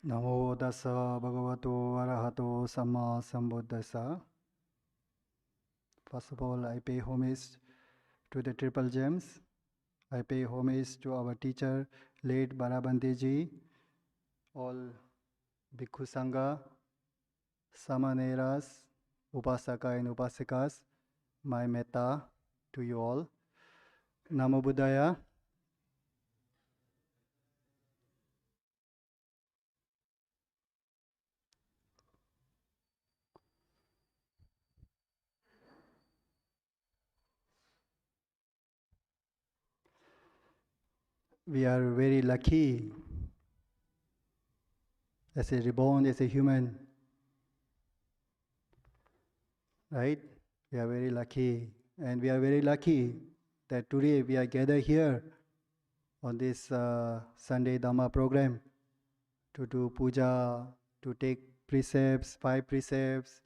Namo Dasa Bhagavato Arahato Samma Sambuddhassa. First of all, I pay homage to the Triple Gems. I pay homage to our teacher, late Barabanteji, all Bhikkhu Sangha, Samaneras, Upasaka and Upasikas, my metta to you all. Namo Buddhaya. We are very lucky as a reborn, as a human, right? We are very lucky, and we are very lucky that today we are gathered here on this Sunday Dhamma program to do puja, to take precepts, 5 precepts,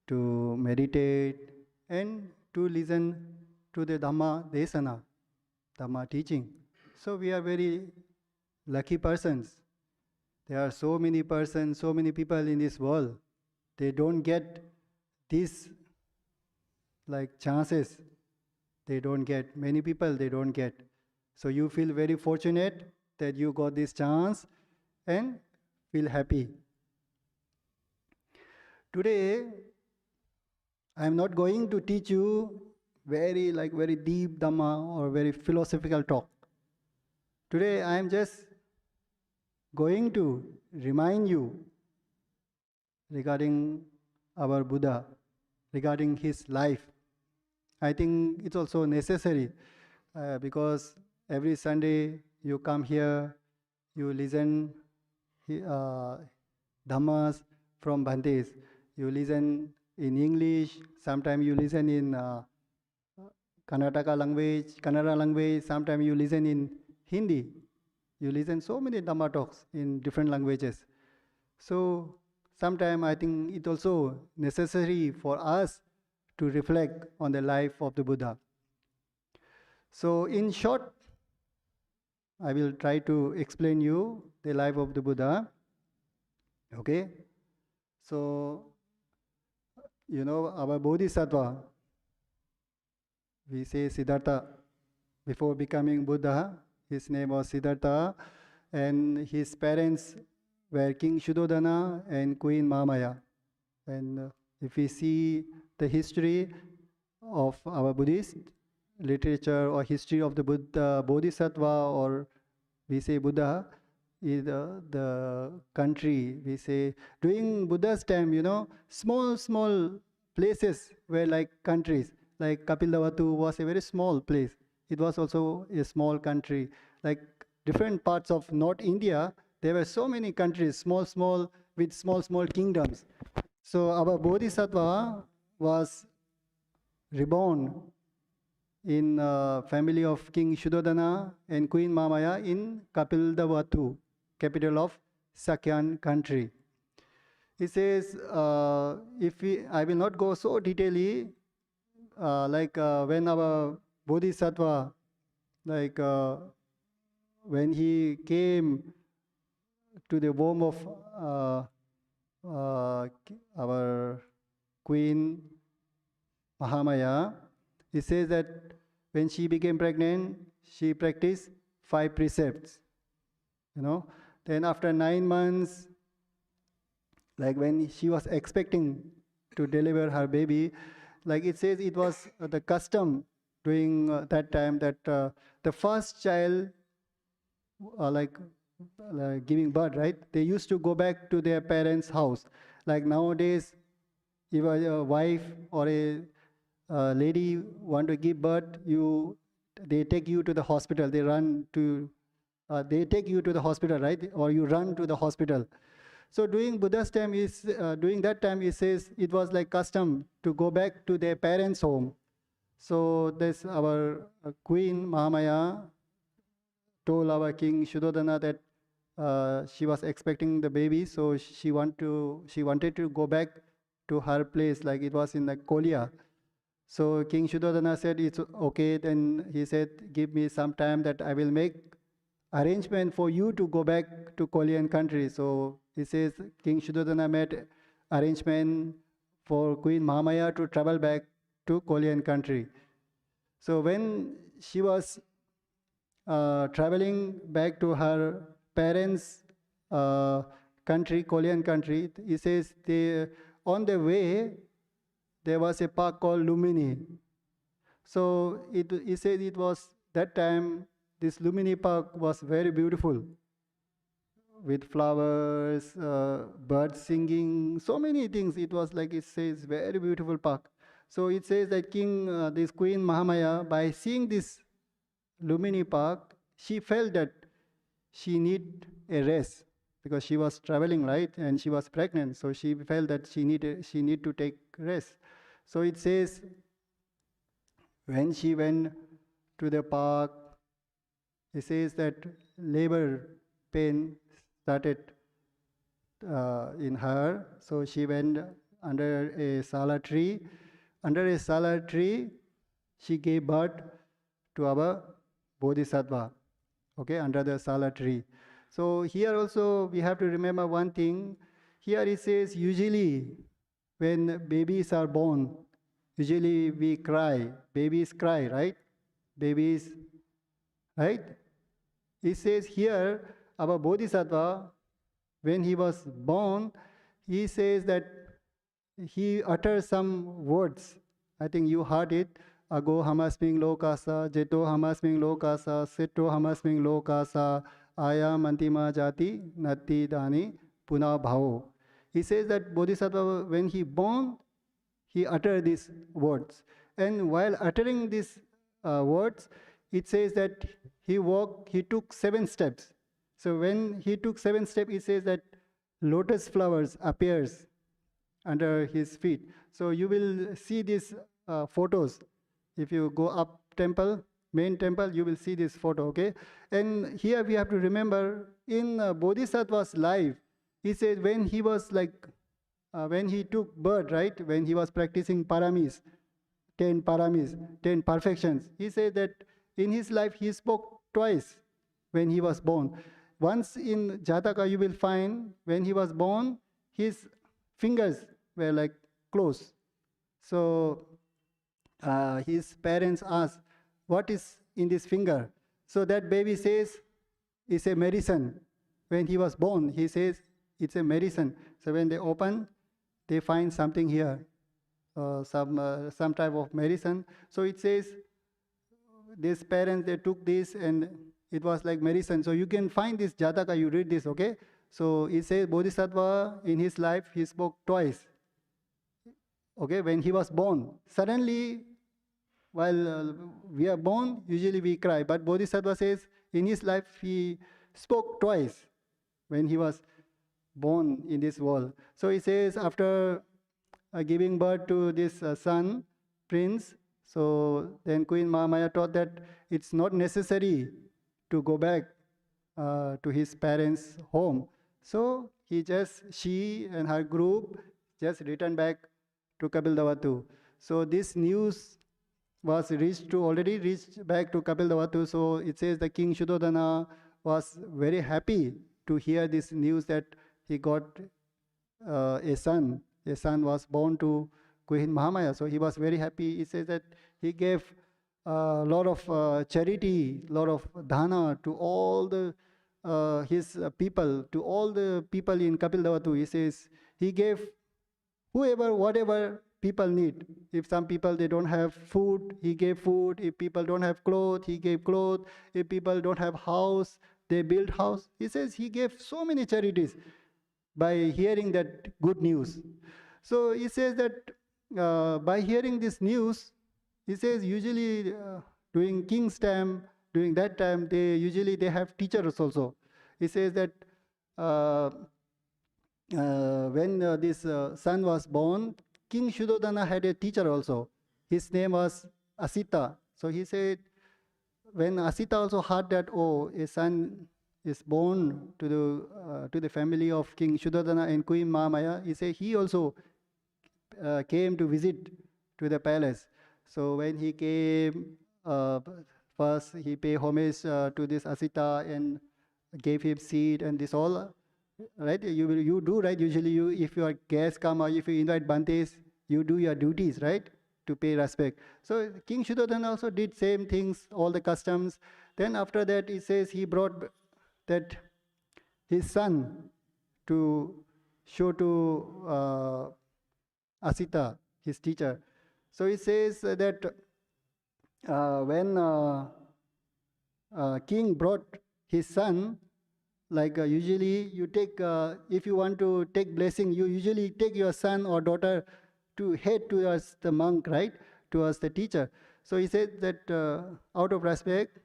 to meditate, and to listen to the Dhamma Desana, Dhamma teaching. So we are very lucky persons. There are so many persons, so many people in this world. They don't get these like chances. They don't get. Many people they don't get. So you feel very fortunate that you got this chance and feel happy. Today, I am not going to teach you very deep Dhamma or very philosophical talk. Today I am just going to remind you regarding our Buddha, regarding his life. I think it's also necessary because every Sunday you come here, you listen Dhammas from Bhantes. You listen in English, sometimes you listen in Kannada language, sometimes you listen in Hindi. You listen so many Dhamma talks in different languages. So sometimes I think it's also necessary for us to reflect on the life of the Buddha. So in short, I will try to explain you the life of the Buddha. Okay? So, you know, our Bodhisattva, we say Siddhartha. Before becoming Buddha, his name was Siddhartha, and his parents were King Shuddhodana and Queen Mahamaya. And if we see the history of our Buddhist literature or history of the Buddha, Bodhisattva, or we say Buddha, is the country, we say, during Buddha's time, you know, small places were like countries. Like Kapilavatthu was a very small place. It was also a small country. Like different parts of North India, there were so many countries, small, with small kingdoms. So our Bodhisattva was reborn in family of King Shuddhodana and Queen Mahamaya in Kapilavatthu, capital of Sakyan country. He says, I will not go so detailedly, when our Bodhisattva, when he came to the womb of our Queen Mahamaya, he says that when she became pregnant, she practiced 5 precepts. You know, then after 9 months, like when she was expecting to deliver her baby, like it says it was the custom during that time that the first child, giving birth, right? They used to go back to their parents' house. Like nowadays, if a wife or a lady want to give birth, they take you to the hospital. They take you to the hospital, right? Or you run to the hospital. So during Buddha's time, during that time, he says it was like custom to go back to their parents' home. So this our Queen Mahamaya told our King Shuddhodana that she was expecting the baby, so she wanted to go back to her place, like it was in the Kolya. So King Shuddhodana said, it's okay. Then he said, give me some time that I will arrangement for you to go back to Kolian country. So he says King Shuddhodana made arrangement for Queen Mahamaya to travel back to Kolian country. So when she was traveling back to her parents' country, Kolian country, he says on the way there was a park called Lumini. So he said it was that time this Lumini Park was very beautiful with flowers, birds singing, so many things. It was like it says very beautiful park. So it says that this Queen Mahamaya, by seeing this Lumini Park, she felt that she need a rest because she was traveling, right, and she was pregnant. So she felt that she need to take rest. So it says when she went to the park, it says that labor pain started in her. So she went under a sala tree. Under a sala tree, she gave birth to our Bodhisattva, okay, under the sala tree. So here also we have to remember one thing. Here it says usually when babies are born, usually we cry. Babies cry, right? Babies, right? It says here, our Bodhisattva, when he was born, he says that he utters some words. I think you heard it. Ago hamasming lokasa, jeto hamasming lokasa, seto hamasming lokasa, aya mantima jati, nati dani, puna bhao. He says that Bodhisattva, when he born, he uttered these words. And while uttering these words, it says that he took 7 steps. So when he took 7 steps, it says that lotus flowers appears under his feet. So you will see these photos. If you go up temple, main temple, you will see this photo, okay? And here we have to remember, in Bodhisattva's life, he said when he was when he took birth, right? When he was practicing paramis, 10 perfections, he said that in his life he spoke twice when he was born. Once in Jataka you will find when he was born, his fingers were like closed. So his parents asked, what is in this finger? So that baby says, it's a medicine. When he was born, he says, it's a medicine. So when they open, they find something here, some type of medicine. So it says, these parents, they took this and it was like medicine. So you can find this Jataka, you read this, okay? So it says Bodhisattva in his life, he spoke twice. Okay, when he was born. Suddenly, while we are born, usually we cry. But Bodhisattva says in his life, he spoke twice when he was born in this world. So he says after giving birth to this son, prince, so then Queen Mahamaya taught that it's not necessary to go back to his parents' home. So she and her group just returned back to Kapildavatu. So this news was already reached back to Kapildavatu. So it says the King Shuddhodana was very happy to hear this news that he got a son. A son was born to Queen Mahamaya. So he was very happy. He says that he gave a lot of charity, lot of dhana to all his people, to all the people in Kapildavatu. He says he gave whatever people need. If some people, they don't have food, he gave food. If people don't have clothes, he gave clothes. If people don't have house, they built house. He says he gave so many charities by hearing that good news. So he says that by hearing this news, he says usually during king's time, during that time, they have teachers also. He says that when this son was born, King Shuddhodana had a teacher also. His name was Asita. So he said, when Asita also heard that, oh, a son is born to the family of King Shuddhodana and Queen Mahamaya, he said he also came to visit to the palace. So when he came, first he paid homage to this Asita, and gave him seat and this all, right? You do, right? Usually if your guests come or if you invite Bhantes, you do your duties, right? To pay respect. So King Shuddhodana also did same things, all the customs. Then after that, it says he brought that his son to show to Asita, his teacher. So he says that when king brought his son, like usually you take, if you want to take blessing, you usually take your son or daughter to head towards the monk, right? Towards the teacher. So he said that out of respect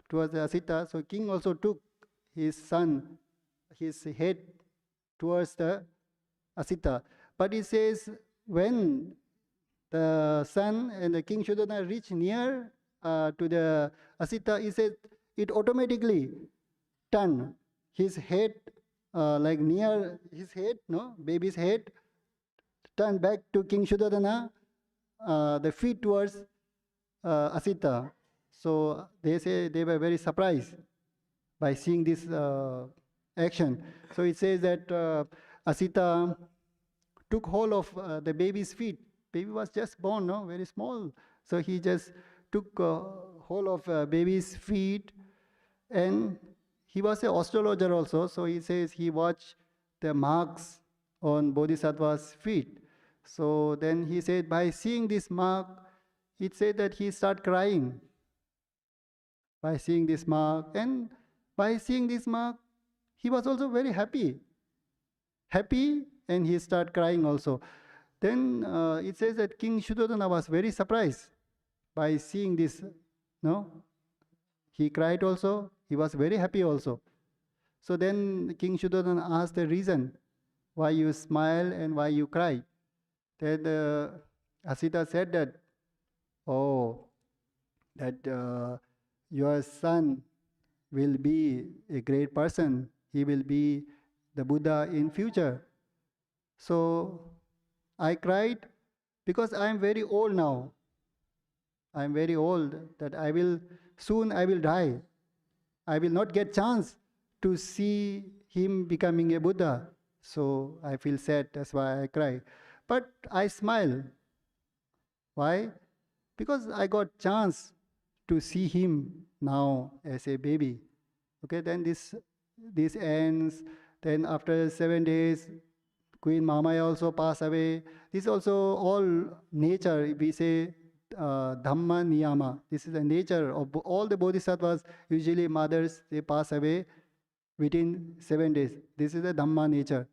towards the Asita, so king also took his son, his head towards the Asita. But he says when the son and the King Shuddhodana reach near to the Asita, he said it automatically turned his head, like near his head, no, baby's head, turned back to King Shuddhodana, the feet towards Asita. So they say they were very surprised by seeing this action. So it says that Asita took hold of the baby's feet. Baby was just born, no, very small. So he just took hold of baby's feet, and he was an astrologer also. So he says he watched the marks on Bodhisattva's feet. So then he said by seeing this mark, it said that he started crying. By seeing this mark, and by seeing this mark, he was also very happy. Happy, and he started crying also. Then it says that King Shuddhodana was very surprised by seeing this. No, he cried also. He was very happy also. So then King Shuddhodana asked the reason why you smile and why you cry. Then Asita said that, oh, that your son will be a great person. He will be the Buddha in future. So I cried because I am very old now. I am very old, that I will die. I will not get chance to see him becoming a Buddha. So I feel sad, that's why I cry. But I smile. Why? Because I got chance to see him now as a baby. Okay, then this ends. Then after 7 days, Queen Mamaya also passed away. This is also all nature. We say Dhamma Niyama. This is the nature of all the Bodhisattvas. Usually mothers, they pass away within 7 days. This is the Dhamma nature,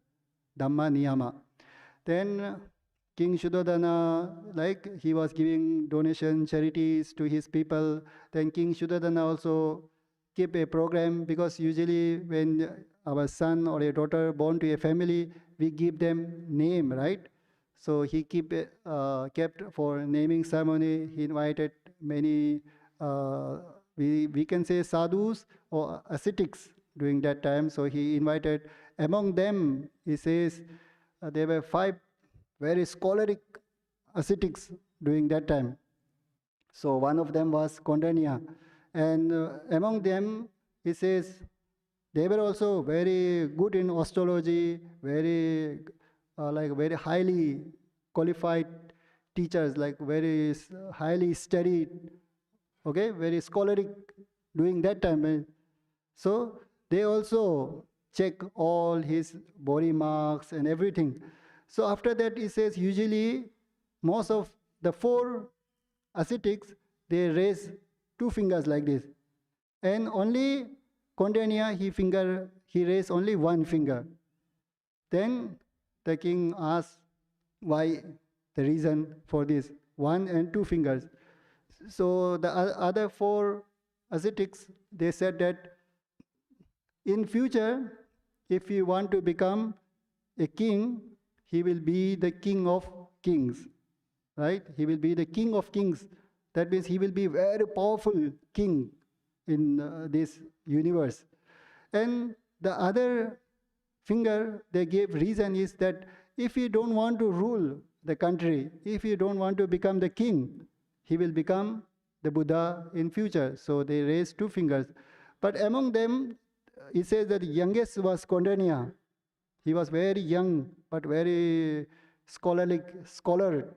Dhamma Niyama. Then King Shuddhodana, like he was giving donation, charities to his people. Then King Shuddhodana also keep a program, because usually when our son or a daughter born to a family, we give them name, right? So he kept for naming ceremony. He invited many, we can say sadhus or ascetics during that time. So he invited, among them, he says, there were 5 very scholastic ascetics during that time. So one of them was Kondanya. And among them, he says, they were also very good in astrology, very very highly qualified teachers, like very highly studied, okay, very scholastic during that time. So they also check all his body marks and everything. So after that, he says, usually most of the 4 ascetics, they raise 2 fingers like this. And only Kondanya, he raised only 1 finger. Then the king asked why, the reason for this 1 and 2 fingers. So the other 4 ascetics, they said that in future, if you want to become a king, he will be the king of kings, right? He will be the king of kings. That means he will be very powerful king in this universe. And the other finger they gave reason is that if you don't want to rule the country, if you don't want to become the king, he will become the Buddha in future. So they raised 2 fingers. But among them, it says that the youngest was Kondania. He was very young, but very scholar,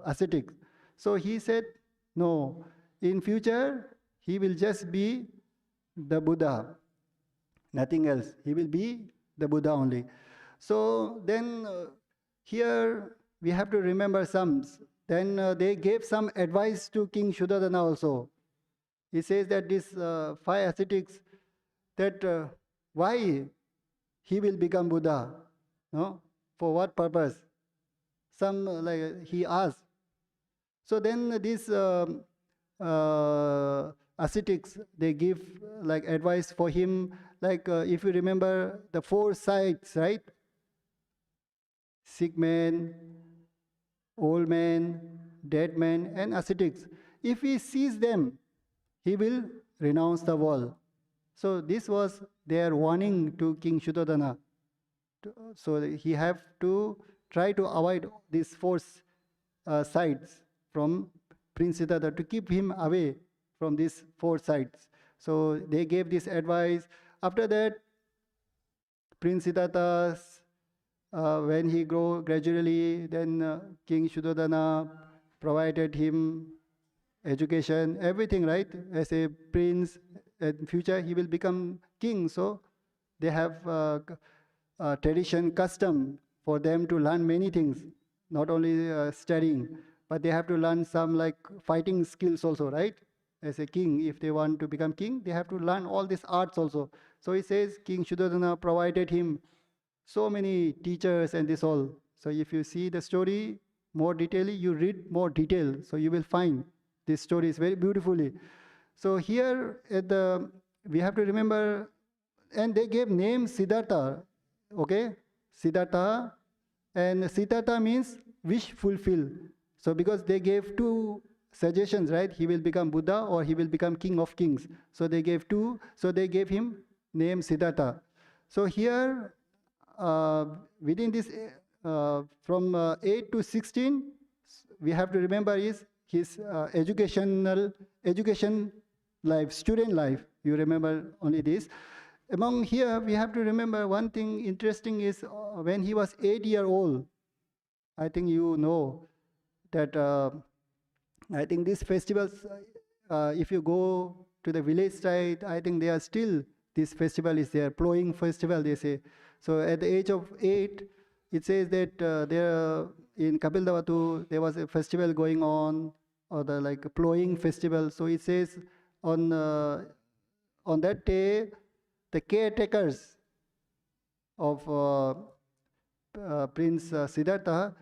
ascetic. So he said, no, in future, he will just be the Buddha, nothing else. He will be the Buddha only. So then here we have to remember some. Then they gave some advice to King Shuddhadana also. He says that these five ascetics, that why he will become Buddha, no? For what purpose? Some like he asked. So then these ascetics, they give like advice for him, like if you remember the four sides, right? Sick man, old man, dead man, and ascetics. If he sees them, he will renounce the world. So this was their warning to King Shuddhadana. So he have to try to avoid these four sides from Prince Siddhartha, to keep him away from these four sides. So they gave this advice. After that, Prince Siddhartha, when he grew gradually, then King Shuddhadana provided him education, everything, right? As a prince, in future he will become king. So they have tradition, custom for them to learn many things, not only studying, but they have to learn some like fighting skills also, right? As a king, if they want to become king, they have to learn all these arts also. So he says King Shuddhadana provided him so many teachers and this all. So if you see the story more detailedly, you read more detail, so you will find this story is very beautifully. So here we have to remember, and they gave name Siddhartha, okay? Siddhartha, and Siddhartha means wish fulfill. So because they gave two suggestions, right? He will become Buddha or he will become King of Kings. So they gave two, so they gave him name Siddhartha. So here, within this, from 8 to 16, we have to remember is his education life, student life. You remember only this. Among here, we have to remember one thing interesting is when he was 8 years old, I think you know that I think these festivals, if you go to the village side, I think they are still, this festival is there, plowing festival they say. So at the age of 8, it says that there in Kapildavatu, there was a festival going on, or the like plowing festival. So it says on that day, the caretakers of Prince Siddhartha,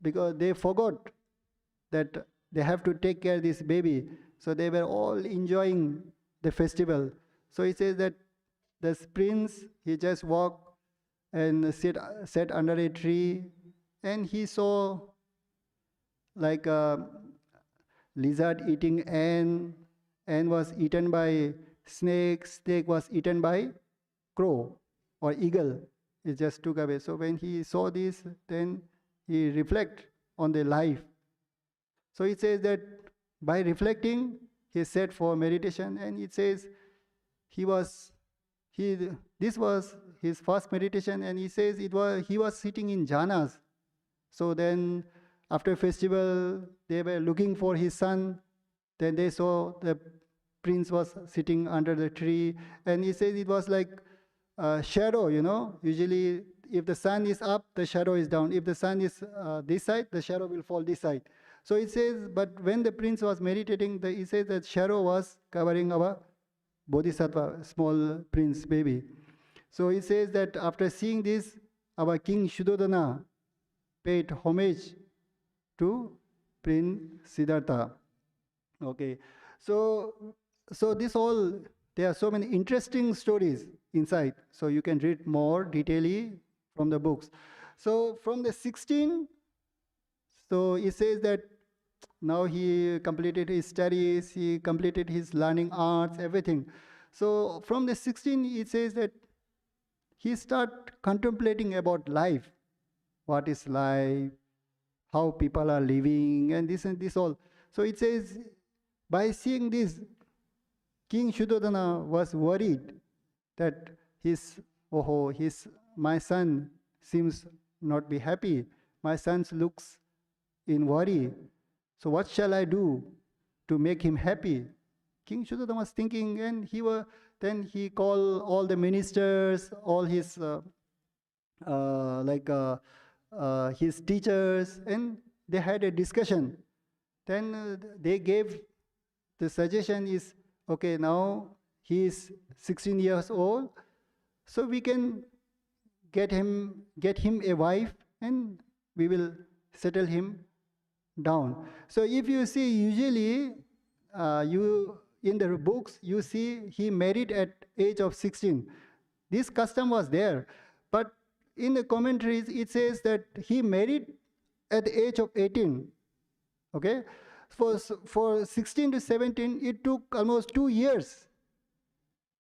because they forgot that they have to take care of this baby. So they were all enjoying the festival. So it says that this prince, he just walked and sat under a tree, and he saw like a lizard eating ant was eaten by snake was eaten by crow or eagle. It just took away. So when he saw this, then he reflect on the life. So it says that by reflecting, he sat for meditation, and it says this was his first meditation, and he says he was sitting in jhanas. So then after festival, they were looking for his son. Then they saw the prince was sitting under the tree, and he says it was like a shadow, you know. Usually if the sun is up, the shadow is down. If the sun is this side, the shadow will fall this side. So it says, but when the prince was meditating, he says that shadow was covering our bodhisattva, small prince baby. So it says that after seeing this, our King Shuddhadana paid homage to Prince Siddhartha. Okay, so this all, there are so many interesting stories inside. So you can read more detailedly from the books. So from the 16, so it says that now he completed his studies, he completed his learning arts, everything. So from the 16, it says that he start contemplating about life. What is life? How people are living, and this all. So it says, by seeing this, King Shuddhadana was worried that my son seems not be happy. My son looks in worry. So what shall I do to make him happy? King Shuddhadana was thinking, and then he called all the ministers, all his his teachers, and they had a discussion. Then they gave the suggestion is, okay, now he is 16 years old, so we can get him a wife, and we will settle him down. So if you see, usually you in the books you see he married at age of 16. This custom was there, but in the commentaries it says that he married at the age of 18. Okay, for 16 to 17 it took almost 2 years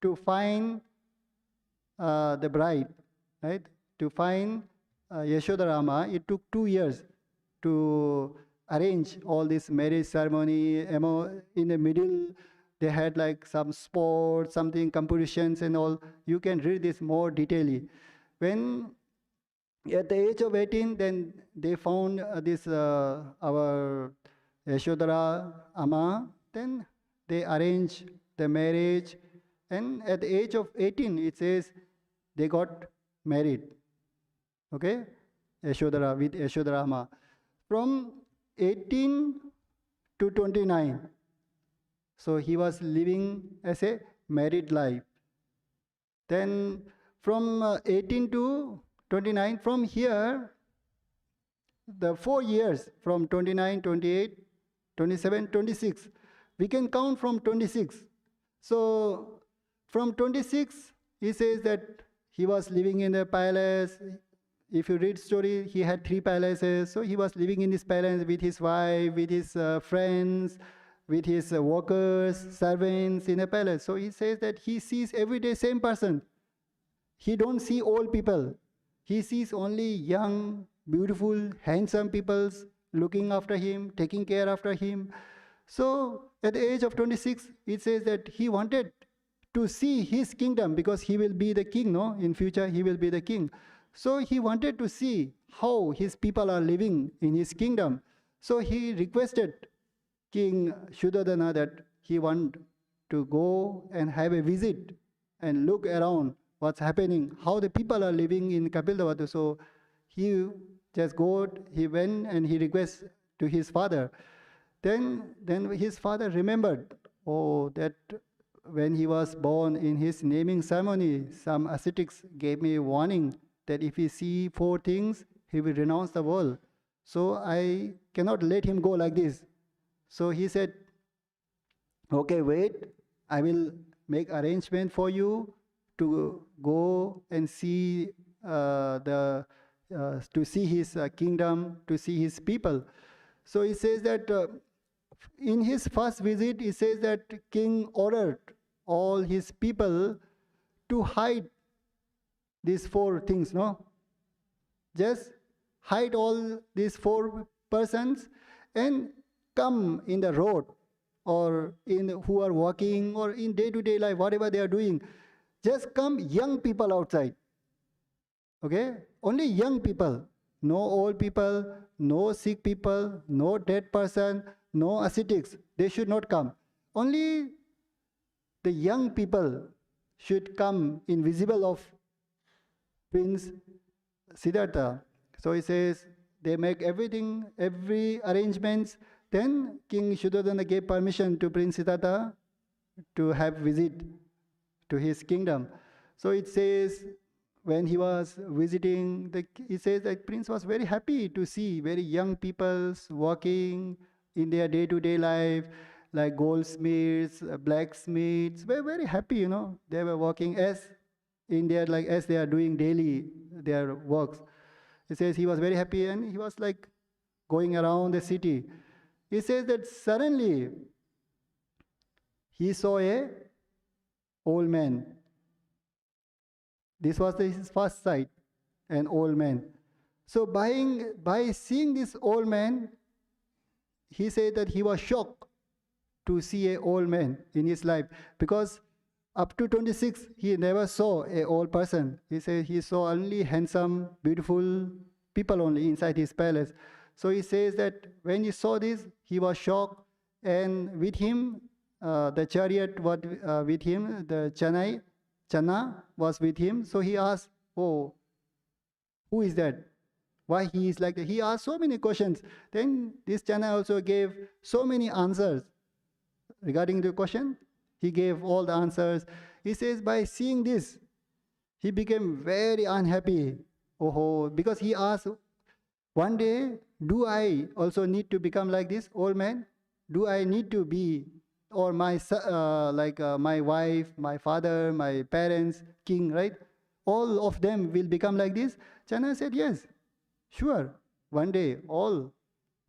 to find the bride, right? To find Yashodarama, it took 2 years to arrange all this marriage ceremony. In the middle, they had like some sports, something, competitions and all. You can read this more detailedly. When at the age of 18, then they found this our Yashodara Amma. Then they arranged the marriage, and at the age of 18, it says they got married. Okay, Yashodara with Yashodara Amma. From 18 to 29, so he was living as a married life. Then from 18 to 29, from here, the 4 years, from 29, 28, 27, 26, we can count from 26. So from 26, he says that he was living in a palace. If you read story, he had 3 palaces. So he was living in this palace with his wife, with his friends, with his workers, servants in a palace. So he says that he sees every day same person. He don't see old people. He sees only young, beautiful, handsome people looking after him, taking care after him. So at the age of 26, it says that he wanted to see his kingdom, because he will be the king, no? In future, he will be the king. So he wanted to see how his people are living in his kingdom. So he requested King Shuddhadana that he want to go and have a visit and look around what's happening, how the people are living in Kapilavastu. So he just he went and he requests to his father. Then his father remembered, that when he was born, in his naming ceremony, some ascetics gave me a warning that if he see 4 things, he will renounce the world. So I cannot let him go like this. So he said, okay, wait, I will make arrangement for you to go and see to see his kingdom, to see his people. So he says that in his first visit, he says that king ordered all his people to hide these 4 things, no? Just hide all these 4 persons and come in the road, or who are walking, or in day-to-day life, whatever they are doing. Just come young people outside. Okay? Only young people. No old people, no sick people, no dead person, no ascetics. They should not come. Only the young people should come in visible of Prince Siddhartha. So he says, they make every arrangements. Then King Shuddhadana gave permission to Prince Siddhartha to have visit to his kingdom. So it says, when he was visiting, it says that Prince was very happy to see very young people walking in their day-to-day life, like goldsmiths, blacksmiths. Were very happy, They were walking as they are doing daily their works. It says he was very happy, and he was like going around the city. He says that suddenly he saw a old man. This was his first sight, an old man. So by seeing this old man, he said that he was shocked to see an old man in his life, because Up to 26, he never saw a old person. He said he saw only handsome, beautiful people only inside his palace. So he says that when he saw this, he was shocked, and with him, the chariot was with him, the Chana was with him. So he asked, "Oh, who is that? Why he is like that?" He asked so many questions. Then this Chana also gave so many answers regarding the question. He gave all the answers. He says by seeing this, he became very unhappy. Oh, because he asked, one day, do I also need to become like this old man? Do I need to be, or my my wife, my father, my parents, king, right? All of them will become like this? Chana said, yes, sure. One day,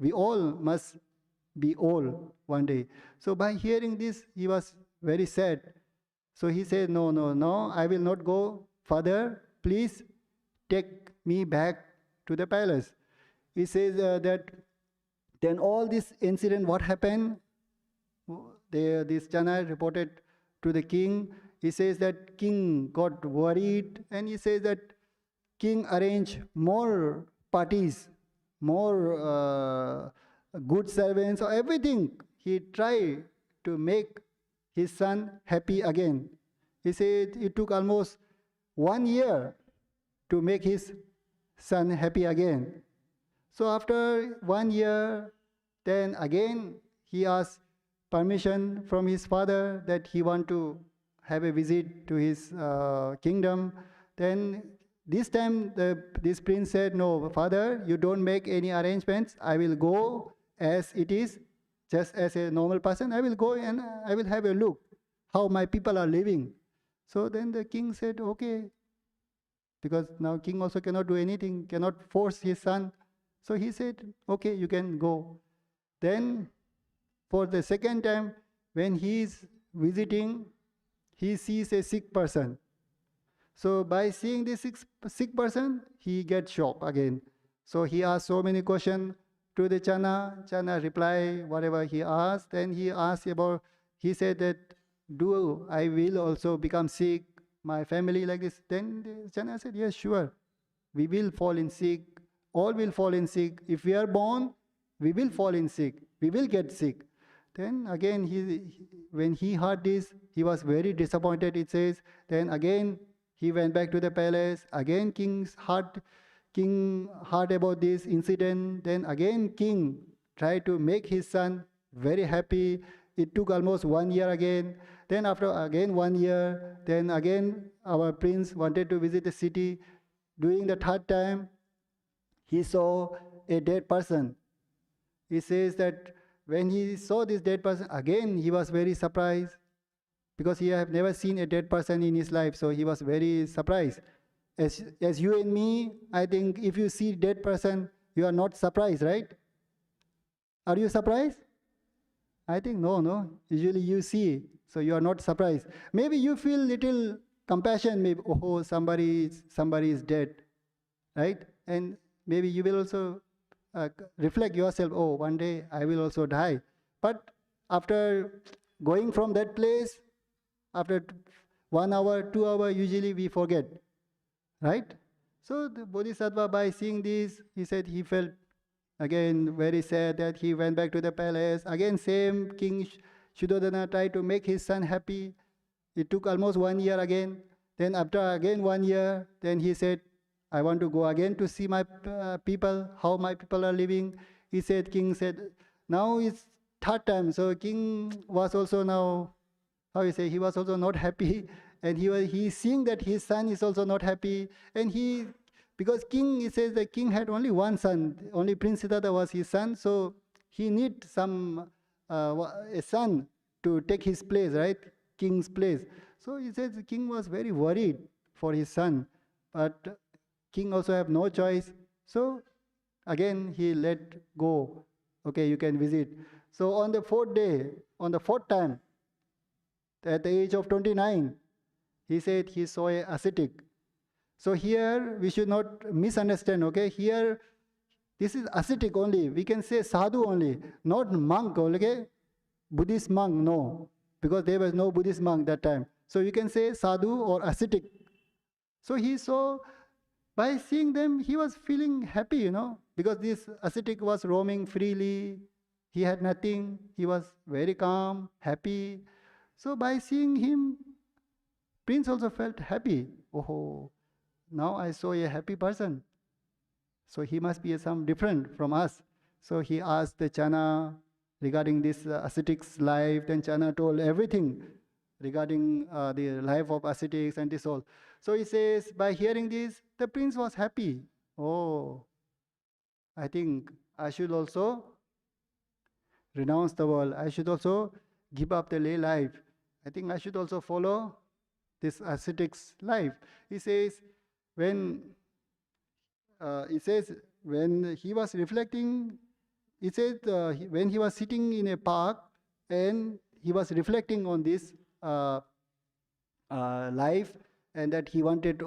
we all must be old one day. So by hearing this, he was very sad. So he said, no, no, no, I will not go further. Please take me back to the palace. He says that then all this incident, what happened, this Chana reported to the king. He says that king got worried, and he says that king arranged more parties, more good servants, or everything. He tried to make his son happy again. He said it took almost 1 year to make his son happy again. So after 1 year, then again he asked permission from his father that he want to have a visit to his kingdom. Then this time this prince said, no, father, you don't make any arrangements. I will go as it is, just as a normal person. I will go and I will have a look how my people are living. So then the king said, okay, because now king also cannot do anything, cannot force his son. So he said, okay, you can go. Then for the second time, when he is visiting, he sees a sick person. So by seeing this sick person, he gets shocked again. So he asked so many questions to the Chana. Chana reply whatever he asked. Then he asked about, he said that, do I will also become sick, my family like this? Then the Chana said, yes, sure. We will fall in sick. All will fall in sick. If we are born, we will fall in sick. We will get sick. Then again, when he heard this, he was very disappointed, it says. Then again, he went back to the palace. Again, king heard about this incident. Then again, king tried to make his son very happy. It took almost 1 year again. Then after again 1 year, then again our prince wanted to visit the city. During the third time, he saw a dead person. He says that when he saw this dead person, again he was very surprised, because he had never seen a dead person in his life, so he was very surprised. As you and me, I think if you see dead person, you are not surprised, right? Are you surprised? I think no. Usually you see, so you are not surprised. Maybe you feel little compassion, maybe, oh, somebody is dead, right? And maybe you will also reflect yourself, oh, one day I will also die. But after going from that place, after 1 hour, 2 hours, usually we forget, right? So the Bodhisattva, by seeing this, he said he felt again very sad that he went back to the palace. Again, same King Shuddhodana tried to make his son happy. It took almost 1 year again. Then after again 1 year, then he said, I want to go again to see my people, how my people are living. King said, now it's third time. So king was also now, he was also not happy. And he seeing that his son is also not happy. And because king, he says the king had only one son, only Prince Siddhartha was his son. So he need a son to take his place, right? King's place. So he says the king was very worried for his son. But king also have no choice. So again he let go. Okay, you can visit. So on the fourth day, on the fourth time, at the age of 29, he said he saw an ascetic. So here we should not misunderstand, okay? Here, this is ascetic only. We can say sadhu only, not monk, okay? Buddhist monk, no. Because there was no Buddhist monk that time. So you can say sadhu or ascetic. So he saw, by seeing them, he was feeling happy, because this ascetic was roaming freely. He had nothing. He was very calm, happy. So by seeing him, Prince also felt happy. Oh, now I saw a happy person. So he must be some different from us. So he asked the Chana regarding this ascetic's life. Then Chana told everything regarding the life of ascetics and this all. So he says, by hearing this, the prince was happy. Oh, I think I should also renounce the world. I should also give up the lay life. I think I should also follow this ascetic's life. He says, when when he was reflecting, he said when he was sitting in a park and he was reflecting on this life, and that he wanted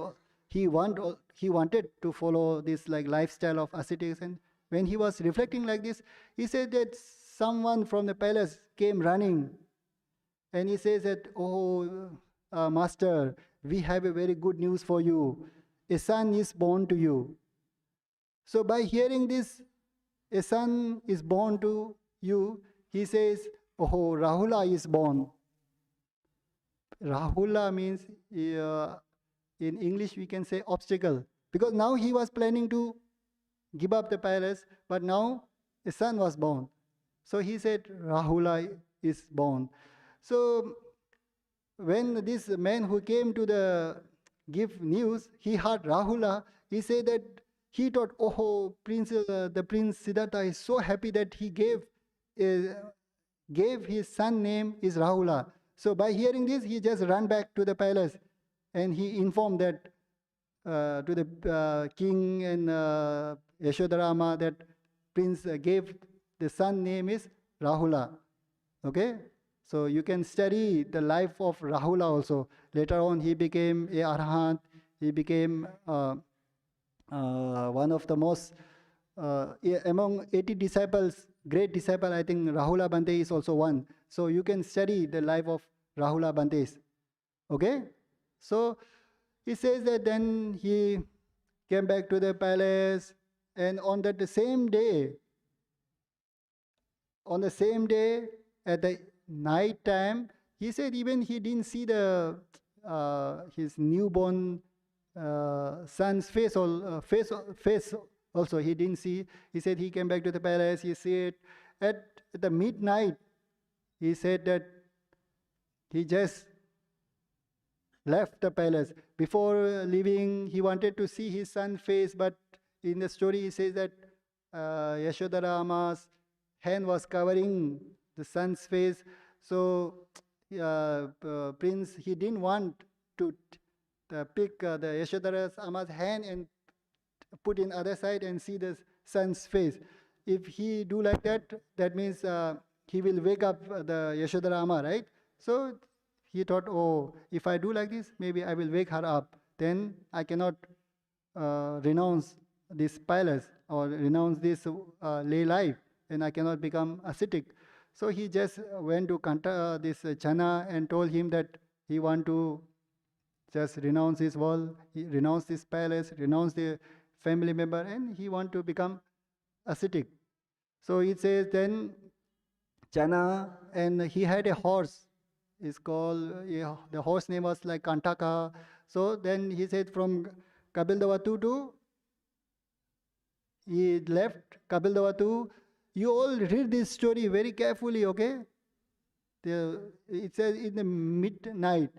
to follow this like lifestyle of ascetics. And when he was reflecting like this, he said that someone from the palace came running, and he says that, oh, master, we have a very good news for you. A son is born to you. So by hearing this, a son is born to you, he says, oh, Rahula is born. Rahula means, in English we can say obstacle. Because now he was planning to give up the palace, but now a son was born. So he said, Rahula is born. So when this man who came to give news, he heard Rahula, he said that he thought, oh, the Prince Siddhartha is so happy that he gave his son name is Rahula. So by hearing this, he just ran back to the palace, and he informed that to the king and Yashodarama that Prince gave the son name is Rahula. Okay? So you can study the life of Rahula also. Later on, he became a arhat. He became one of the most, among 80 disciples, great disciple, I think Rahula Bhante is also one. So you can study the life of Rahula Bhantes. Okay? So he says that then he came back to the palace, and on the same day, at the night time, he said even he didn't see his newborn son's face also he didn't see. He said he came back to the palace. He said at the midnight, he said that he just left the palace. Before leaving, he wanted to see his son's face, but in the story he says that Yashodarama's hand was covering the son's face. So Prince, he didn't want to pick the Yashodarama's hand and put in other side and see the son's face. If he do like that, that means he will wake up the Yashodarama, right? So he thought, oh, if I do like this, maybe I will wake her up. Then I cannot renounce this palace or renounce this lay life, and I cannot become ascetic. So he just went to this Chana and told him that he want to just renounce his world, he renounce this palace, renounce the family member, and he want to become ascetic. So it says then Chana, and he had a horse. It's called, the horse name was like Kantaka. So then he said from Kapildavatu to, he left Kapildavatu. You all read this story very carefully, okay? It says in the midnight.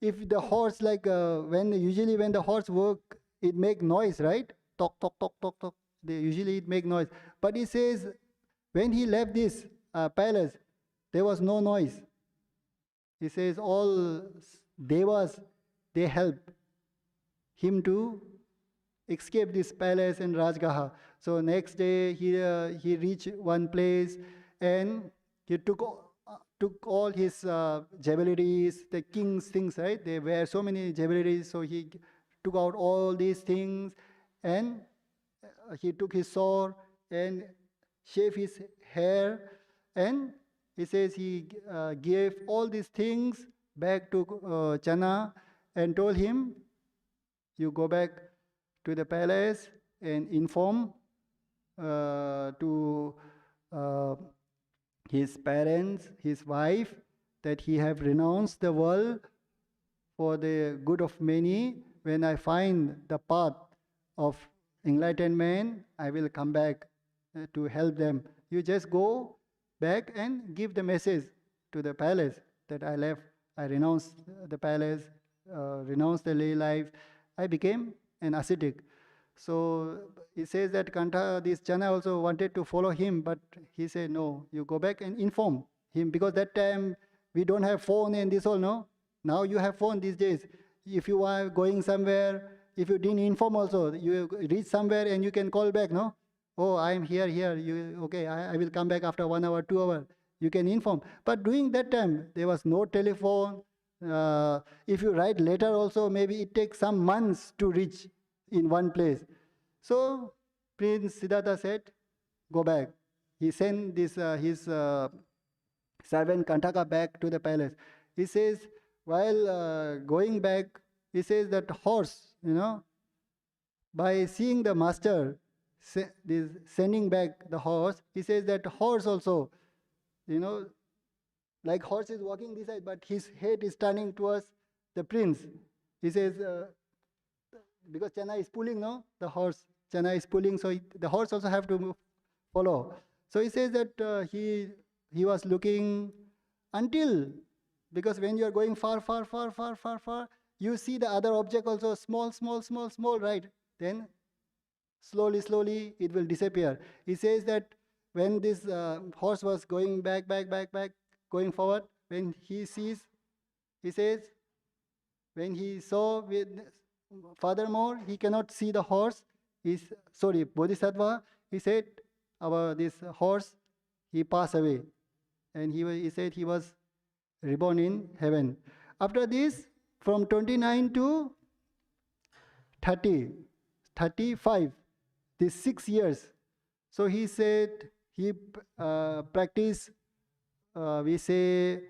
If the horse, like usually when the horse work, it make noise, right? Talk, talk, talk, talk, talk. Usually it make noise. But he says when he left this palace, there was no noise. He says all devas, they help him to escape this palace and Rajgaha. So next day he reached one place, and he took all his jewelries, the king's things, right? They wear so many jewelries, so he took out all these things, and he took his sword and shaved his hair, and he says he gave all these things back to Channa and told him, you go back to the palace and inform to uh, his parents, his wife, that he have renounced the world for the good of many. When I find the path of enlightened man, I will come back to help them. You just go back and give the message to the palace that I left, I renounced the palace, renounced the lay life, I became an ascetic. So he says that this Chana also wanted to follow him, but he said, no, you go back and inform him, because that time we don't have phone and this all, no? Now you have phone these days. If you are going somewhere, if you didn't inform also, you reach somewhere and you can call back, no? Oh, I am here. Okay, I will come back after 1 hour, 2 hour. You can inform. But during that time, there was no telephone. If you write letter also, maybe it takes some months to reach in one place. So Prince Siddhartha said, go back. He sent his servant Kantaka back to the palace. He says, while going back, he says that horse, by seeing the master sending back the horse, he says that horse also, like horse is walking this side, but his head is turning towards the prince. He says, because Channa is pulling, no? The horse, Channa is pulling, so the horse also have to follow. So he says that he was looking until, because when you are going far, you see the other object also small, right? Then slowly, it will disappear. He says that when this horse was going back, going forward, when he sees, he says, when he saw furthermore, he cannot see the horse. Bodhisattva, he said, this horse, he passed away. And he said he was reborn in heaven. After this, from 29 to 35, these 6 years. So he said he practiced, we say,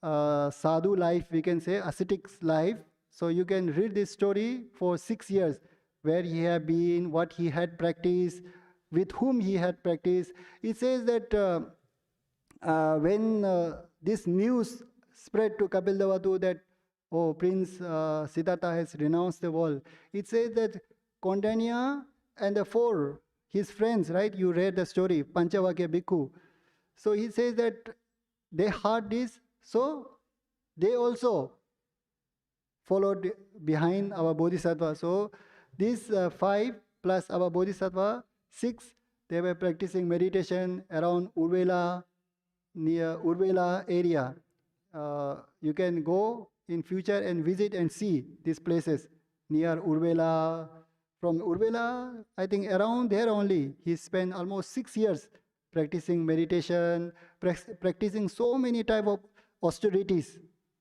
sadhu life, we can say, ascetic life. So you can read this story for 6 years, where he had been, what he had practiced, with whom he had practiced. It says that when this news spread to Kapildavatu that, oh, Prince Siddhartha has renounced the world, it says that Kondanya and the 4, his friends, right? You read the story, Panchavakya Bhikkhu. So he says that they heard this, so they also followed behind our Bodhisattva. So these 5 plus our Bodhisattva, 6, they were practicing meditation around Urvela, near Urvela area. You can go in future and visit and see these places near Urvela. From Urvela, I think around there only, he spent almost 6 years practicing meditation, practicing so many type of austerities.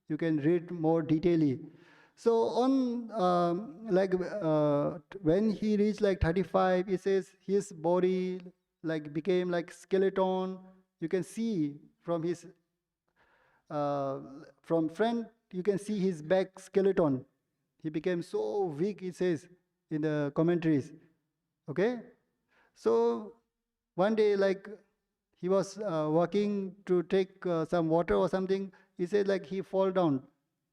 You can read more detailedly. So on, when he reached like 35, he says his body became like skeleton. You can see from his, from front, you can see his back skeleton. He became so weak, he says, in the commentaries. Okay? So one day, he was walking to take some water or something. He said he fall down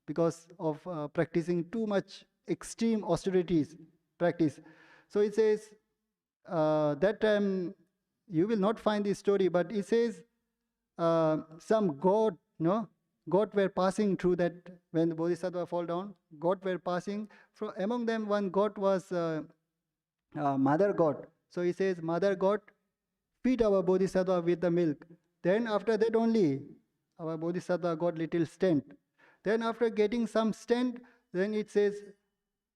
because of practicing too much extreme austerities practice. So it says, that time, you will not find this story, but it says some god were passing through that. When the Bodhisattva fall down, god were passing. From among them, one god was mother god. So he says, mother god, feed our Bodhisattva with the milk. Then after that only, our Bodhisattva got little strength. Then after getting some strength, then it says,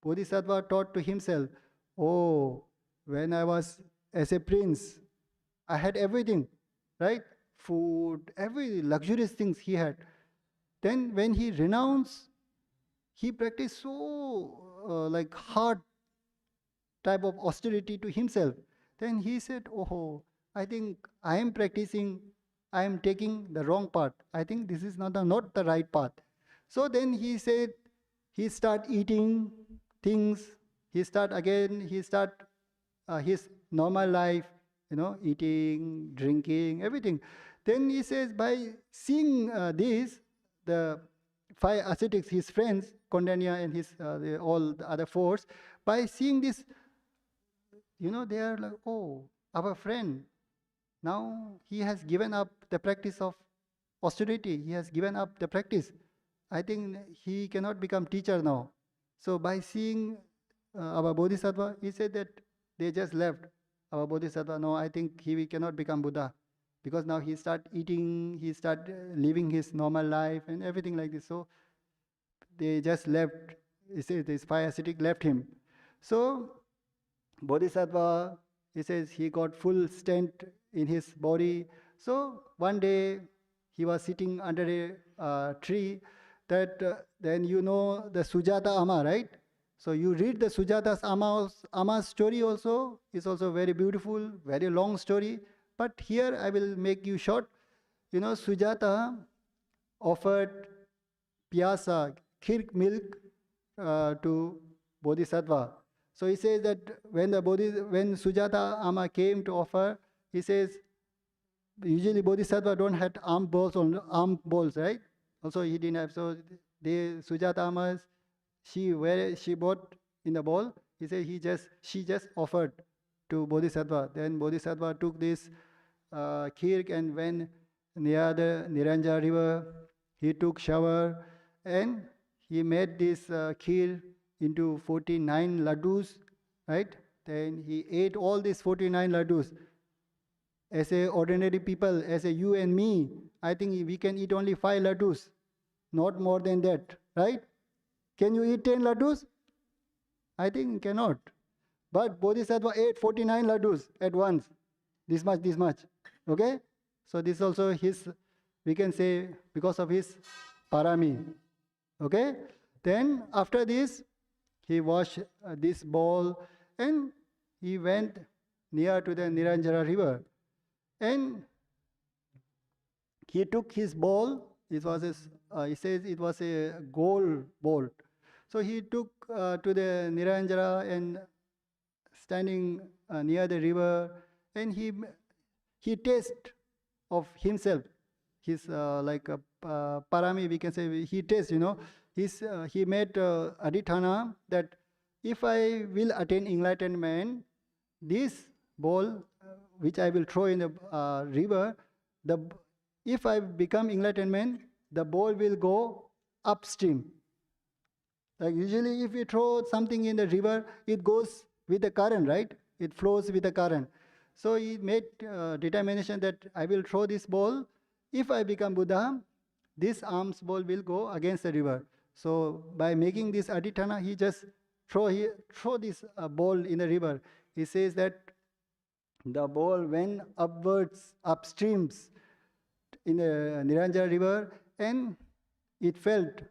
Bodhisattva thought to himself, oh, when I was as a prince, I had everything, right? Food, every luxurious things he had. Then when he renounced, he practiced so hard type of austerity to himself. Then he said, oh, I think I am taking the wrong path. I think this is not the right path. So then he said, he start eating things, he start his normal life, eating, drinking, everything. Then he says, by seeing this, the five ascetics, his friends, Kondanya and all the other fours, by seeing this, they are like, oh, our friend, now he has given up the practice of austerity, he has given up the practice. I think he cannot become teacher now. So by seeing our Bodhisattva, he said that they just left. Our Bodhisattva, no, I think he cannot become Buddha. Because now he start eating, he start living his normal life and everything like this. So they just left. He says this five ascetic left him. So Bodhisattva, he says he got full stent in his body. So one day he was sitting under a tree. That then the Sujata Amma, right? So you read the Sujata's Amma's story also. It's also very beautiful, very long story. But here I will make you short. Sujata offered piyasa, khir milk to Bodhisattva. So he says that when Sujata Amma came to offer, he says, usually Bodhisattva don't have arm bowls, right? Also he didn't have. So the Sujata Amma, she bought in the bowl. He said she just offered to Bodhisattva. Then Bodhisattva took this kheer and went near the Niranja river. He took shower and he made this kheer into 49 laddus, right? Then he ate all these 49 laddus. As a ordinary people, as a you and me, I think we can eat only 5 laddus, not more than that, right? Can you eat 10 laddus? I think cannot. But Bodhisattva ate 49 laddus at once. This much. Okay? So this also we can say, because of his parami. Okay? Then after this, he washed this bowl and he went near to the Niranjara river. And he took his bowl. He says it was a gold bowl. So he took to the Niranjara and standing near the river, and he tasted of himself. His like a parami, we can say. He tastes, he made adhithana that if I will attain enlightenment, this bowl which I will throw in the river, if I become enlightenment, the bowl will go upstream. Like usually if we throw something in the river, it goes with the current, right? It flows with the current. So he made determination that I will throw this bowl. If I become Buddha, this alms bowl will go against the river. So by making this adhithana, he just throw this bowl in the river. He says that the bowl went upwards, upstreams in the Niranjara river, and it felt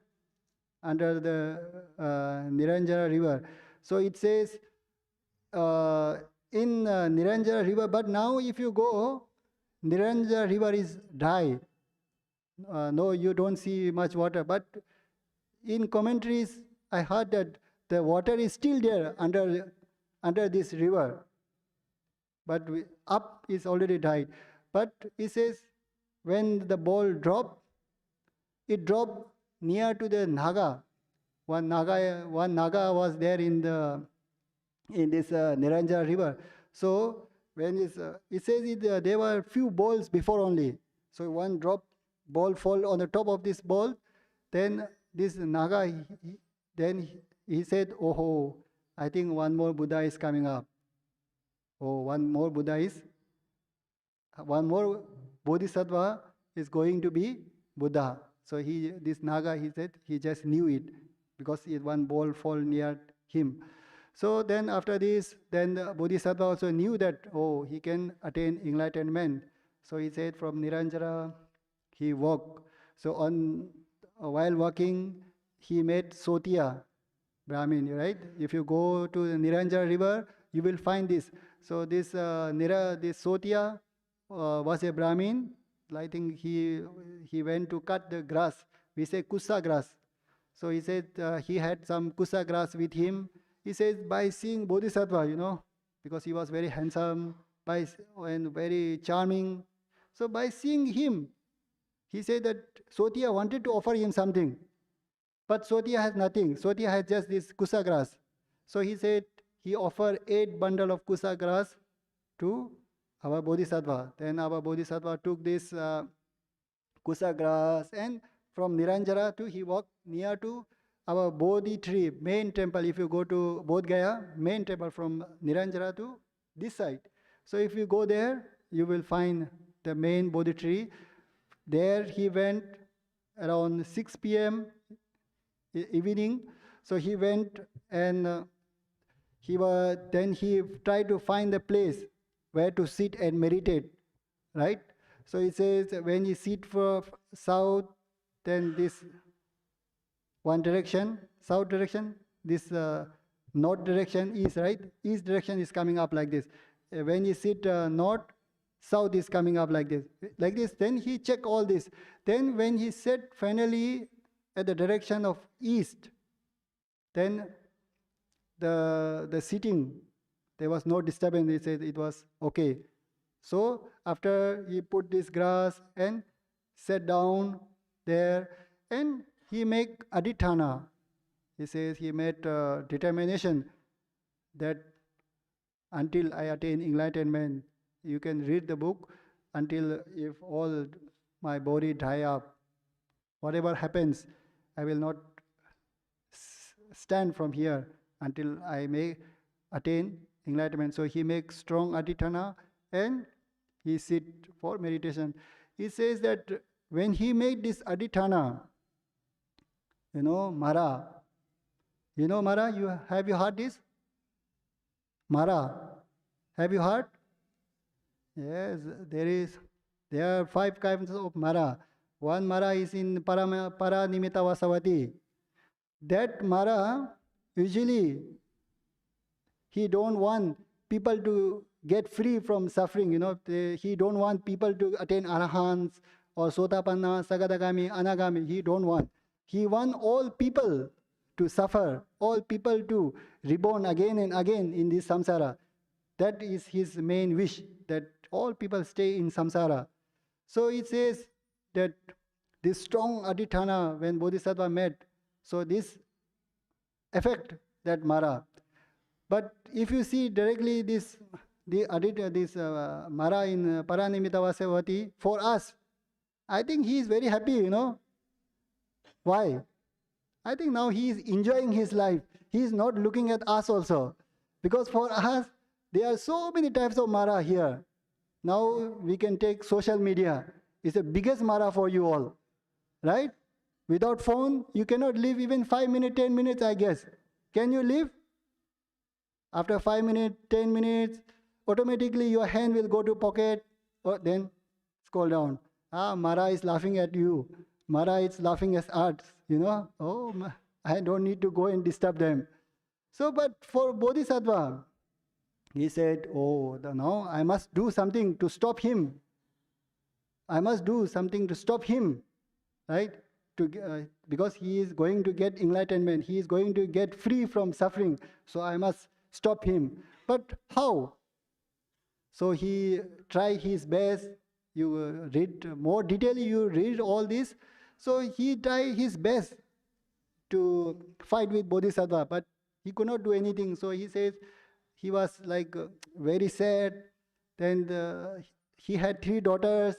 under the Niranjara river. So it says in Niranjara river, but now if you go, Niranjara river is dry. No, you don't see much water. But in commentaries, I heard that the water is still there under this river. But up is already dried. But it says when the ball dropped, it dropped near to the Naga. One Naga was there in this Niranjara river. So when it says there were few balls before only. So one ball fall on the top of this ball. Then this Naga, then he said, "Oh, I think one more Buddha is coming up. Oh, one more Bodhisattva is going to be Buddha." So this Naga, he said, he just knew it because one ball fall near him. So then after this, then the Bodhisattva also knew that, he can attain enlightenment. So he said from Niranjara, he walked. So while walking, he met Sotiya Brahmin, right? If you go to the Niranjara river, you will find this. So this Sotiya was a Brahmin. I think he went to cut the grass. We say kusa grass. So he said he had some kusa grass with him. He says by seeing Bodhisattva, because he was very handsome and very charming. So by seeing him, he said that Sotia wanted to offer him something. But Sotia has nothing. Sotia has just this kusa grass. So he said he offered 8 bundle of kusa grass to our Bodhisattva. Then our Bodhisattva took this kusa grass, and from Niranjara he walked near to our Bodhi tree, main temple. If you go to Bodh Gaya, main temple from Niranjara to this side. So if you go there, you will find the main Bodhi tree. There he went around 6 p.m. evening. So he went and then he tried to find the place where to sit and meditate, right? So he says when you sit for south, then this one direction, south direction, this north direction, east, right? East direction is coming up like this. When you sit north, south is coming up like this. Like this, then he checked all this. Then when he sat finally at the direction of east, then the sitting, there was no disturbance. He said it was okay. So after he put this grass and sat down there, and he make adhitthana. He says he made determination that until I attain enlightenment, you can read the book, until if all my body dry up, whatever happens, I will not stand from here until I may attain enlightenment. So he makes strong adhitthana and he sit for meditation. He says that when he made this adhitthana, Mara. Mara, have you heard this? Mara. Have you heard? Yes, there are 5 kinds of Mara. One Mara is in Paranimita Vasavati. That Mara, usually, he don't want people to get free from suffering. He don't want people to attain arahants or sotapanna, sagadagami, anagami. He don't want. He wants all people to suffer, all people to reborn again and again in this samsara. That is his main wish, that all people stay in samsara. So it says that this strong adhitthana, when Bodhisattva met, so this affect that Mara. But if you see directly this Mara in Paranimita Vasavati, for us, I think he is very happy, Why? I think now he is enjoying his life. He is not looking at us also. Because for us, there are so many types of Mara here. Now we can take social media. It's the biggest Mara for you all. Right? Without phone, you cannot live even 5 minutes, 10 minutes, I guess. Can you live? After 5 minutes, 10 minutes, automatically your hand will go to pocket, or then scroll down. Mara is laughing at you. Mara is laughing at us, Oh, I don't need to go and disturb them. So, but for Bodhisattva, he said, now I must do something to stop him. I must do something to stop him, right? Because he is going to get enlightenment. He is going to get free from suffering. So I must stop him. But how? So he tried his best. You read more detailedly, you read all this. So he tried his best to fight with Bodhisattva, but he could not do anything. So he says he was like very sad. Then he had 3 daughters.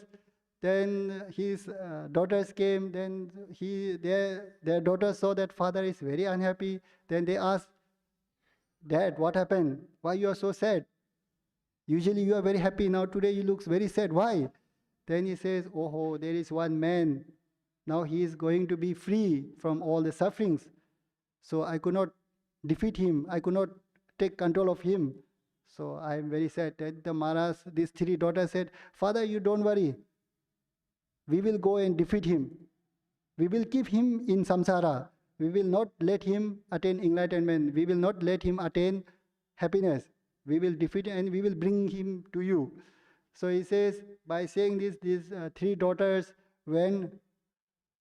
Then his daughters came. Then their daughters saw that father is very unhappy. Then they asked, Dad, what happened? Why you are so sad? Usually you are very happy. Now today you look very sad. Why? Then he says, there is one man. Now he is going to be free from all the sufferings. So I could not defeat him. I could not take control of him. So I am very sad. Then the Maharaj, these 3 daughters said, Father, you don't worry. We will go and defeat him. We will keep him in samsara. We will not let him attain enlightenment. We will not let him attain happiness. We will defeat him and we will bring him to you. So he says, by saying this, these 3 daughters went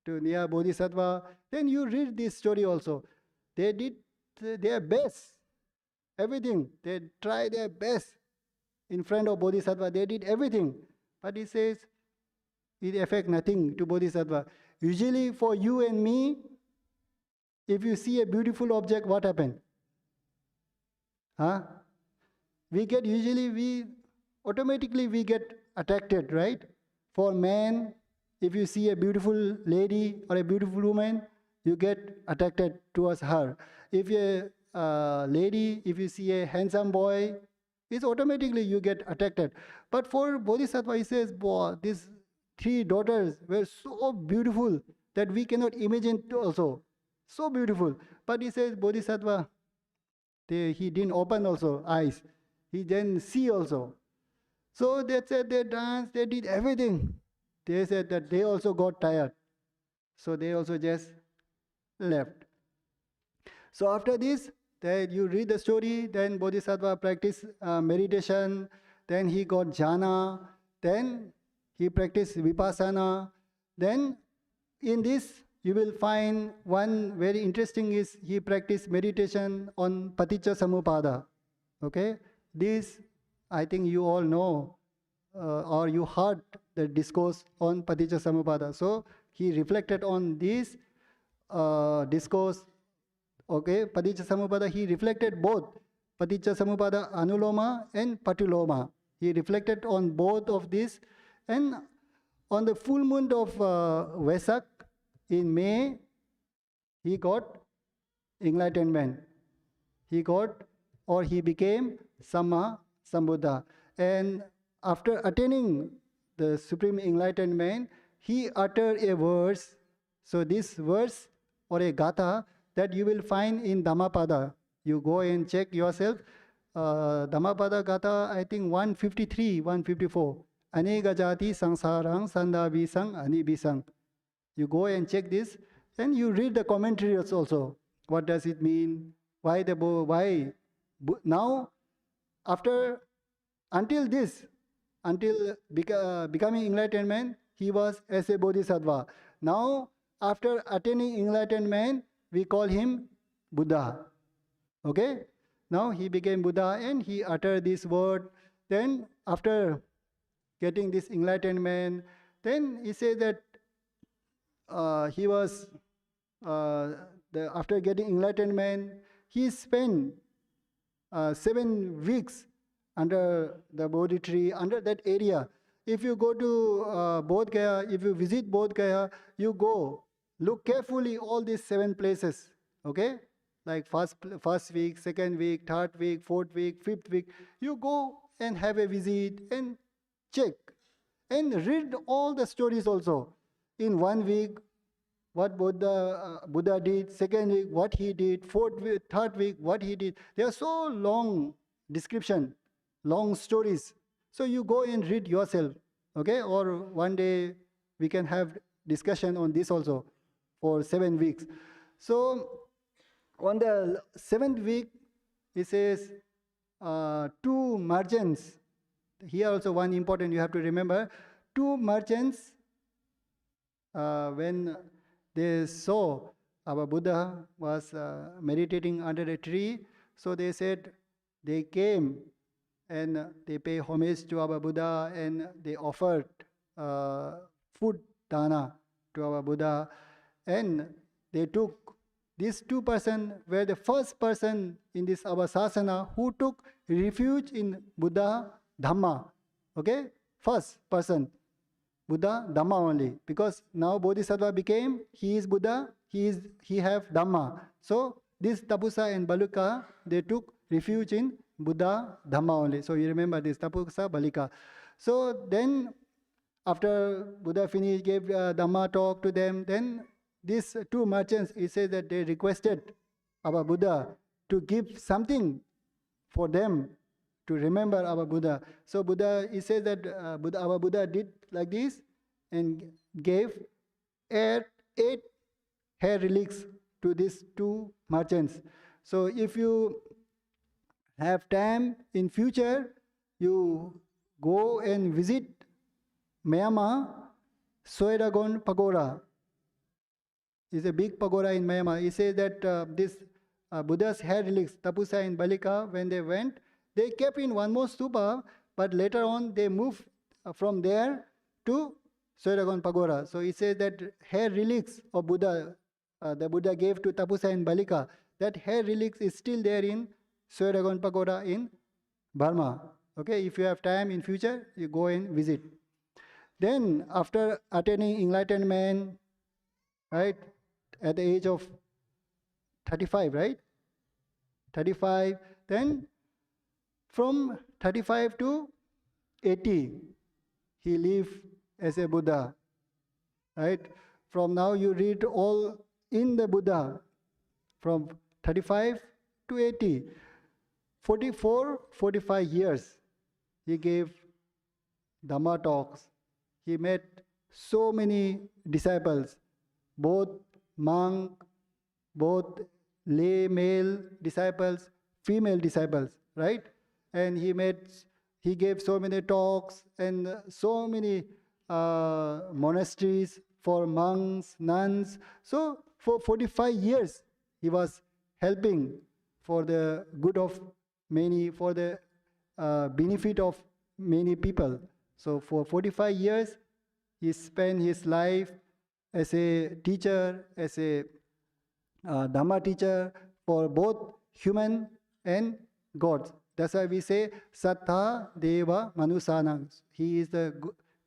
to near Bodhisattva then you read this story also. They did their best, everything. They tried their best in front of Bodhisattva. They did everything. But he says, it affects nothing to Bodhisattva. Usually for you and me, if you see a beautiful object, what happens? Huh? Automatically we get attracted, right? For man, if you see a beautiful lady or a beautiful woman, you get attracted towards her. If a lady, if you see a handsome boy, it's automatically you get attracted. But for Bodhisattva, he says, these 3 daughters were so beautiful that we cannot imagine also. So beautiful. But he says, Bodhisattva, he didn't open also eyes. He didn't see also. So they said they danced, they did everything. They said that they also got tired. So they also just left. So after this, you read the story, then Bodhisattva practiced meditation, then he got jhana, then he practiced vipassana. Then in this, you will find one very interesting is he practiced meditation on paticca samuppada. Okay? This, I think you all know, or you heard the discourse on paticca samuppada. So he reflected on this discourse. Okay, paticca samuppada, he reflected both paticca samuppada anuloma and patuloma. He reflected on both of these, and on the full moon of Vesak in May, he got enlightenment. He became Samma Sambuddha. And after attaining the supreme enlightenment, he uttered a verse. So this verse or a gatha that you will find in Dhammapada. You go and check yourself. Dhammapada gatha, I think 153, 154. Anega jati sangsarang sandabhisang anibhisang. You go and check this, and you read the commentaries also. What does it mean? Why now, until becoming enlightenment, he was as a bodhisattva. Now, after attaining enlightenment, we call him Buddha. Okay? Now he became Buddha and he uttered this word. Then after getting this enlightenment, then he said that after getting enlightenment, he spent 7 weeks under the Bodhi tree, under that area. If you go to Bodh Gaya, if you visit Bodh Gaya, you go, look carefully all these 7 places, okay? Like first week, second week, third week, fourth week, fifth week. You go and have a visit and check and read all the stories also. In 1 week, what Buddha did, second week, what he did, fourth week, third week, what he did. They are so long description, long stories. So you go and read yourself, okay? Or one day we can have discussion on this also for 7 weeks. So on the 7th week, it says 2 merchants. Here also one important you have to remember. 2 merchants, when they saw our Buddha was meditating under a tree, so they said they came and they pay homage to our Buddha and they offered food dana to our Buddha, and they took, these 2 persons were the first person in this our sasana who took refuge in Buddha Dhamma. Okay? First person, Buddha Dhamma only. Because now Bodhisattva became, he is Buddha, he have Dhamma. So this Tapusa and Baluka, they took refuge in Buddha Dhamma only. So you remember this, Tapusa, Balika. So then after Buddha finished, gave Dhamma talk to them, then these 2 merchants, he says that they requested our Buddha to give something for them to remember our Buddha. So Buddha, he says that our Buddha did like this and gave 8 hair relics to these 2 merchants. So if you have time in future, you go and visit Myanmar, Soeragon Pagoda. It's a big pagoda in Myanmar. It says that this Buddha's hair relics, Tapusa and Balika, when they went, they kept in one more stupa, but later on they moved from there to Soiragon Pagoda. So it says that hair relics of Buddha, the Buddha gave to Tapusa and Balika, that hair relics is still there in Soiragon Pagoda in Burma. Okay, if you have time in future, you go and visit. Then after attaining enlightenment, right, at the age of 35, right? 35, then from 35 to 80, he lived as a Buddha, right? From now you read all in the Buddha, from 35 to 80, 44, 45 years, he gave Dhamma talks. He met so many disciples, both monk, both lay male disciples, female disciples, right? And he gave so many talks and so many monasteries for monks, nuns. So for 45 years, he was helping for the good of many, for the benefit of many people. So for 45 years, he spent his life as a teacher, as a Dhamma teacher for both human and gods. That's why we say Sattha Deva Manusanam. He is the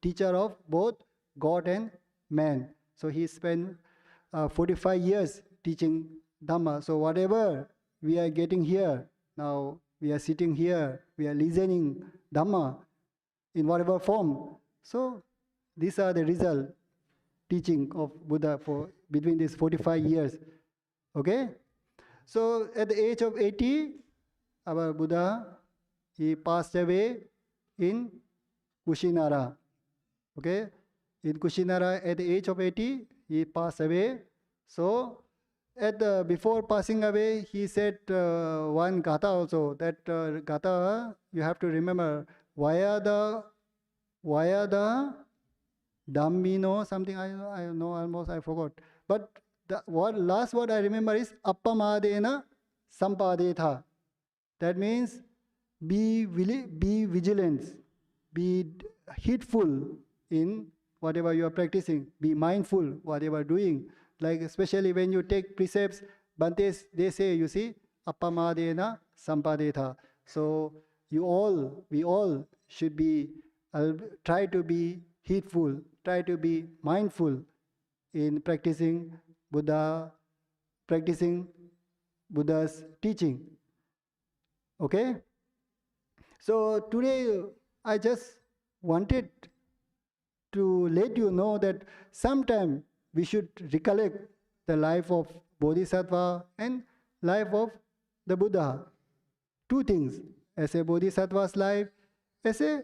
teacher of both God and man. So he spent 45 years teaching Dhamma. So whatever we are getting here, now we are sitting here, we are listening Dhamma in whatever form. So these are the result teaching of Buddha for between these 45 years. Okay? So at the age of 80, our Buddha, he passed away in Kushinara. Okay? In Kushinara, at the age of 80, he passed away. So before passing away, he said one gatha also. That gatha, you have to remember, Vayada Dhammino, something I know almost, I forgot. But the last word I remember is Appamadena Sampadetha. That means be vigilant, be heedful in whatever you are practicing, be mindful whatever you are doing. Like especially when you take precepts, bhantes, they say, you see, Appamadena Sampadetha. So we all should be, try to be heedful, try to be mindful in practicing Buddha's teaching. Okay? So today I just wanted to let you know that sometime we should recollect the life of Bodhisattva and life of the Buddha. Two things, as a Bodhisattva's life, as a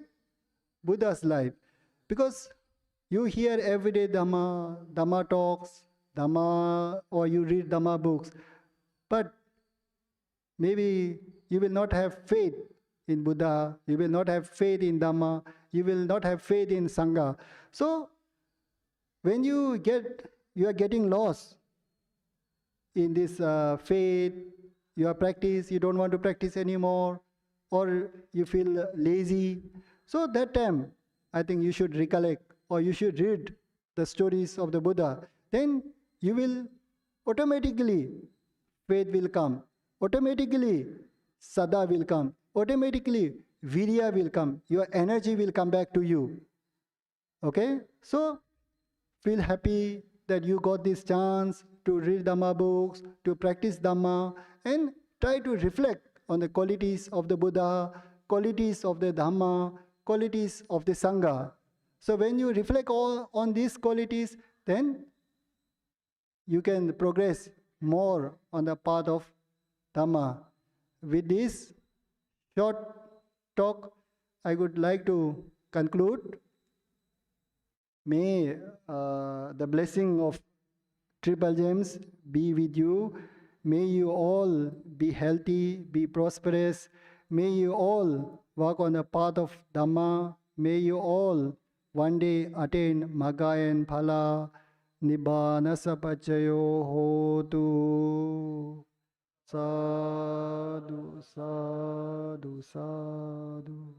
Buddha's life. Because you hear everyday Dhamma talks, Dhamma, or you read Dhamma books, but maybe you will not have faith in Buddha, you will not have faith in Dhamma, you will not have faith in Sangha. So when you are getting lost in this faith, your practice, you don't want to practice anymore, or you feel lazy. So that time, I think you should recollect, or you should read the stories of the Buddha. Then you will automatically, faith will come. Automatically, Sada will come. Automatically, Virya will come. Your energy will come back to you. Okay? So, feel happy that you got this chance to read Dhamma books, to practice Dhamma, and try to reflect on the qualities of the Buddha, qualities of the Dhamma, qualities of the Sangha. So when you reflect all on these qualities, then you can progress more on the path of Dhamma. With this short talk, I would like to conclude. May the blessing of Triple Gems be with you. May you all be healthy, be prosperous. May you all walk on the path of Dhamma. May you all one day attain Magga and Phala. Nibbana sapachayo hotu. Sadhu, sadhu, sadhu.